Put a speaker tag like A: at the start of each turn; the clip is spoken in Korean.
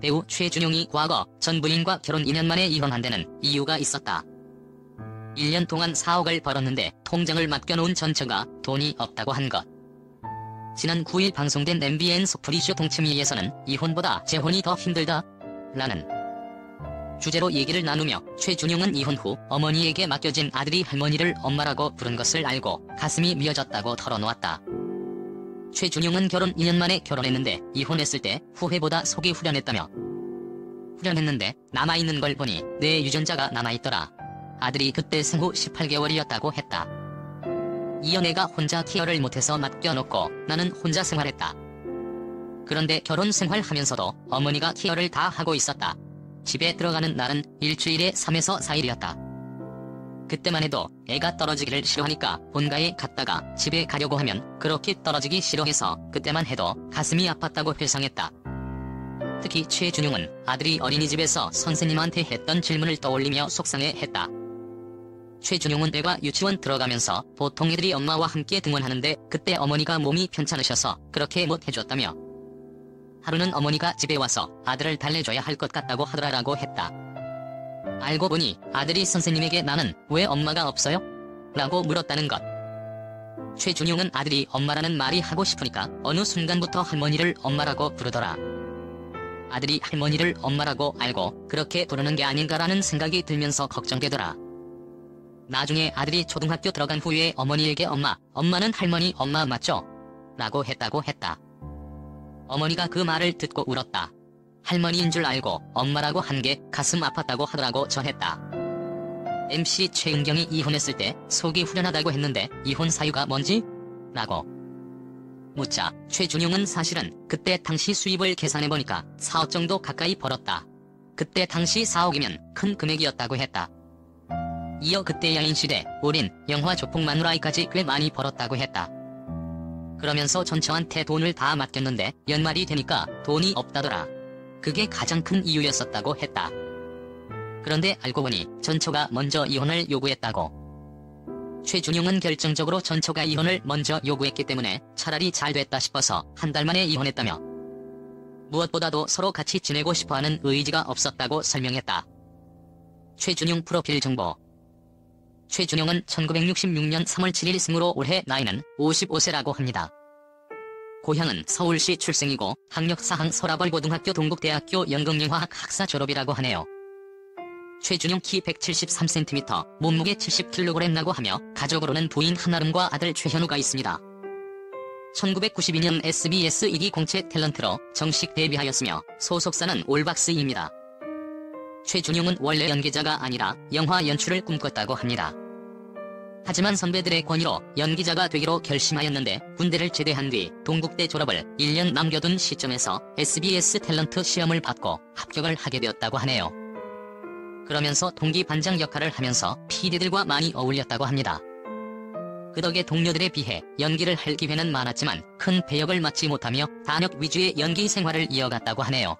A: 배우 최준용이 과거 전 부인과 결혼 2년 만에 이혼한 데는 이유가 있었다. 1년 동안 4억을 벌었는데 통장을 맡겨놓은 전처가 돈이 없다고 한 것. 지난 9일 방송된 MBN 속풀이쇼 동치미에서는 이혼보다 재혼이 더 힘들다 라는 주제로 얘기를 나누며 최준용은 이혼 후 어머니에게 맡겨진 아들이 할머니를 엄마라고 부른 것을 알고 가슴이 미어졌다고 털어놓았다. 최준용은 결혼 2년 만에 결혼했는데 이혼했을 때 후회보다 속이 후련했다며, 후련했는데 남아있는 걸 보니 내 유전자가 남아있더라. 아들이 그때 생후 18개월이었다고 했다. 이 연애가 혼자 케어를 못해서 맡겨놓고 나는 혼자 생활했다. 그런데 결혼 생활하면서도 어머니가 케어를 다 하고 있었다. 집에 들어가는 날은 일주일에 3에서 4일이었다. 그때만 해도 애가 떨어지기를 싫어하니까 본가에 갔다가 집에 가려고 하면 그렇게 떨어지기 싫어해서 그때만 해도 가슴이 아팠다고 회상했다. 특히 최준용은 아들이 어린이집에서 선생님한테 했던 질문을 떠올리며 속상해했다. 최준용은 애가 유치원 들어가면서 보통 애들이 엄마와 함께 등원하는데 그때 어머니가 몸이 편찮으셔서 그렇게 못 해줬다며, 하루는 어머니가 집에 와서 아들을 달래줘야 할 것 같다고 하더라라고 했다. 알고 보니 아들이 선생님에게 나는 왜 엄마가 없어요? 라고 물었다는 것. 최준용은 아들이 엄마라는 말이 하고 싶으니까 어느 순간부터 할머니를 엄마라고 부르더라. 아들이 할머니를 엄마라고 알고 그렇게 부르는 게 아닌가라는 생각이 들면서 걱정되더라. 나중에 아들이 초등학교 들어간 후에 어머니에게 엄마는 할머니 엄마 맞죠? 라고 했다고 했다. 어머니가 그 말을 듣고 울었다. 할머니인 줄 알고 엄마라고 한 게 가슴 아팠다고 하더라고 전했다. MC 최은경이 이혼했을 때 속이 후련하다고 했는데 이혼 사유가 뭔지? 라고 묻자 최준용은 사실은 그때 당시 수입을 계산해보니까 4억 정도 가까이 벌었다. 그때 당시 4억이면 큰 금액이었다고 했다. 이어 그때 야인시대, 올인, 영화 조폭 마누라이까지 꽤 많이 벌었다고 했다. 그러면서 전처한테 돈을 다 맡겼는데 연말이 되니까 돈이 없다더라. 그게 가장 큰 이유였었다고 했다. 그런데 알고 보니 전처가 먼저 이혼을 요구했다고. 최준용은 결정적으로 전처가 이혼을 먼저 요구했기 때문에 차라리 잘 됐다 싶어서 한 달 만에 이혼했다며, 무엇보다도 서로 같이 지내고 싶어하는 의지가 없었다고 설명했다. 최준용 프로필 정보. 최준용은 1966년 3월 7일 생으로 올해 나이는 55세라고 합니다. 고향은 서울시 출생이고 학력사항 서라벌고등학교 동국대학교 연극영화학 학사 졸업이라고 하네요. 최준용 키 173cm, 몸무게 70kg라고 하며 가족으로는 부인 한아름과 아들 최현우가 있습니다. 1992년 SBS 2기 공채 탤런트로 정식 데뷔하였으며 소속사는 올박스입니다. 최준용은 원래 연기자가 아니라 영화 연출을 꿈꿨다고 합니다. 하지만 선배들의 권유로 연기자가 되기로 결심하였는데 군대를 제대한 뒤 동국대 졸업을 1년 남겨둔 시점에서 SBS 탤런트 시험을 받고 합격을 하게 되었다고 하네요. 그러면서 동기 반장 역할을 하면서 PD들과 많이 어울렸다고 합니다. 그 덕에 동료들에 비해 연기를 할 기회는 많았지만 큰 배역을 맡지 못하며 단역 위주의 연기 생활을 이어갔다고 하네요.